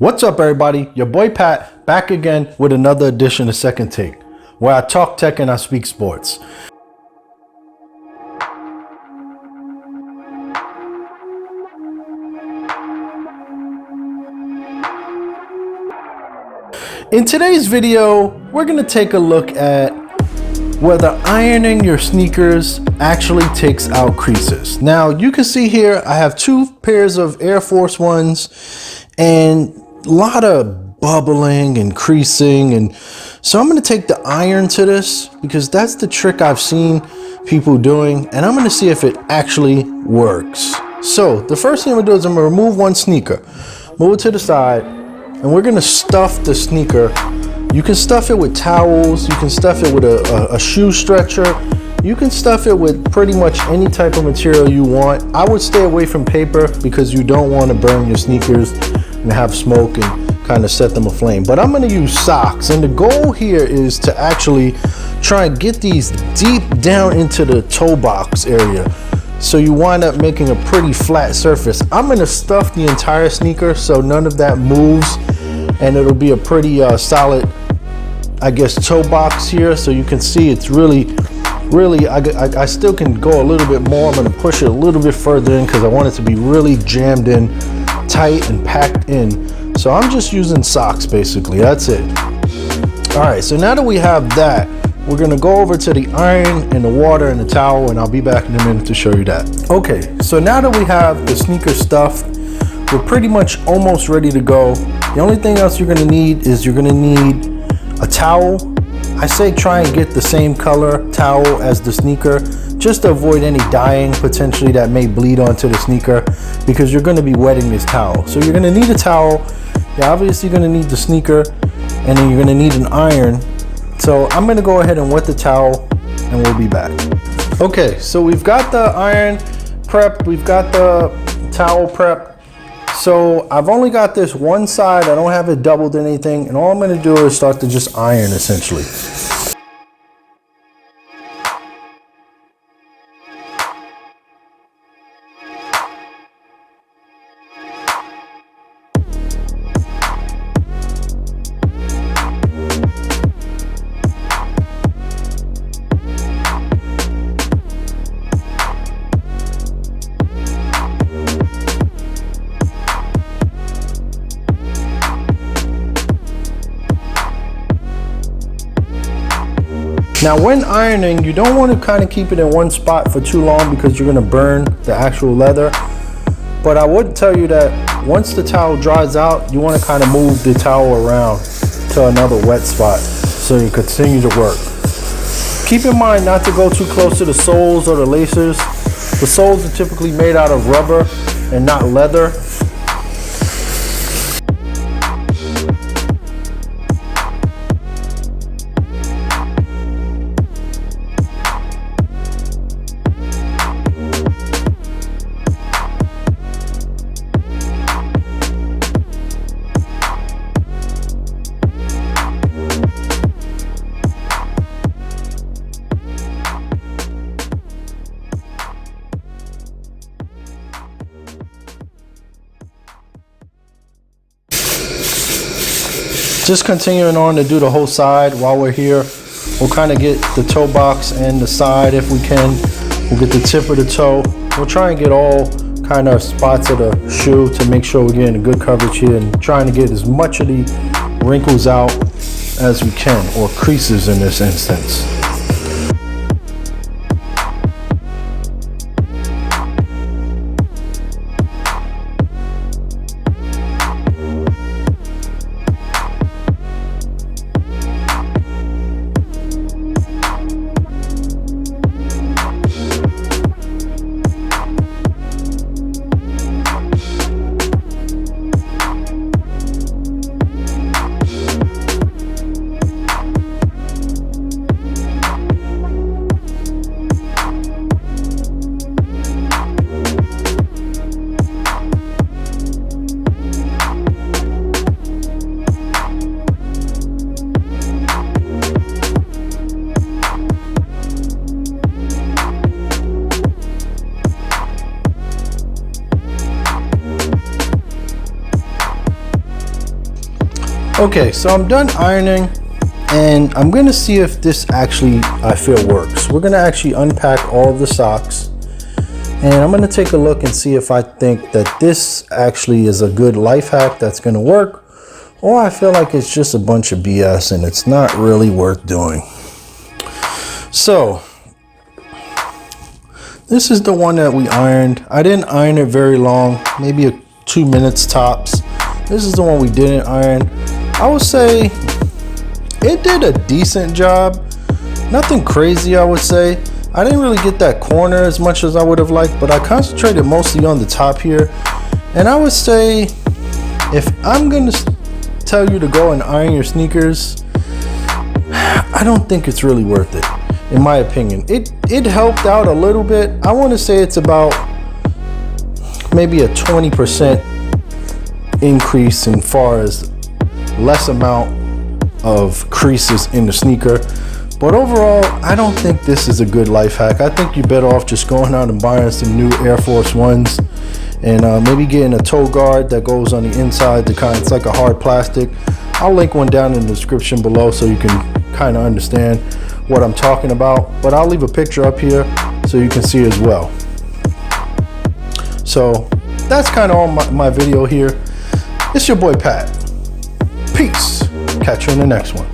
What's up, everybody? Your boy Pat back again with another edition of Second Take, where I talk tech and I speak sports. In today's video, we're going to take a look at whether ironing your sneakers actually takes out creases. Now, you can see here I have two pairs of Air Force Ones and a lot of bubbling and creasing, and so I'm going to take the iron to this because that's the trick I've seen people doing, and I'm going to see if it actually works. So the first thing I'm going to do is I'm going to remove one sneaker, move it to the side, and we're going to stuff the sneaker. You can stuff it with towels, you can stuff it with a shoe stretcher, you can stuff it with pretty much any type of material you want. I would stay away from paper because you don't want to burn your sneakers and have smoke and kind of set them aflame. But I'm going to use socks, and the goal here is to actually try and get these deep down into the toe box area, so you wind up making a pretty flat surface. I'm going to stuff the entire sneaker so none of that moves, and it'll be a pretty solid, I guess, toe box here. So you can see it's really I still can go a little bit more. I'm going to push it a little bit further in because I want it to be really jammed in tight and packed in. So I'm just using socks, basically. That's it. All right, so now that we have that, we're going to go over to the iron and the water and the towel, and I'll be back in a minute to show you that. Okay, so now that we have the sneaker stuffed, we're pretty much almost ready to go. The only thing else you're going to need is you're going to need a towel. I say try and get the same color towel as the sneaker, just to avoid any dyeing potentially that may bleed onto the sneaker, because you're going to be wetting this towel. So you're going to need a towel. You're obviously going to need the sneaker, and then you're going to need an iron. So I'm going to go ahead and wet the towel, and we'll be back. Okay, so we've got the iron prep, we've got the towel prep. So I've only got this one side, I don't have it doubled anything, and all I'm going to do is start to just iron essentially. Now when ironing, you don't want to kind of keep it in one spot for too long because you're going to burn the actual leather. But I would tell you that once the towel dries out, you want to kind of move the towel around to another wet spot so you continue to work. Keep in mind not to go too close to the soles or the laces. The soles are typically made out of rubber and not leather. Just continuing on to do the whole side while we're here. We'll kind of get the toe box and the side if we can. We'll get the tip of the toe. We'll try and get all kind of spots of the shoe to make sure we're getting a good coverage here and trying to get as much of the wrinkles out as we can, or creases in this instance. Okay, so I'm done ironing and I'm gonna see if this actually, I feel, works. We're gonna actually unpack all of the socks and I'm gonna take a look and see if I think that this actually is a good life hack that's gonna work, or I feel like it's just a bunch of BS and it's not really worth doing. So, this is the one that we ironed. I didn't iron it very long, maybe 2 minutes tops. This is the one we didn't iron. I would say it did a decent job. Nothing crazy, I would say. I didn't really get that corner as much as I would have liked, but I concentrated mostly on the top here. And I would say, if I'm gonna tell you to go and iron your sneakers, I don't think it's really worth it, in my opinion. It helped out a little bit. I want to say it's about maybe a 20% increase in far as less amount of creases in the sneaker. But overall, I don't think this is a good life hack. I think you're better off just going out and buying some new Air Force Ones and maybe getting a toe guard that goes on the inside. It's like a hard plastic. I'll link one down in the description below so you can kind of understand what I'm talking about. But I'll leave a picture up here so you can see as well. So that's kind of all my video here. It's your boy Pat. Peace. Catch you in the next one.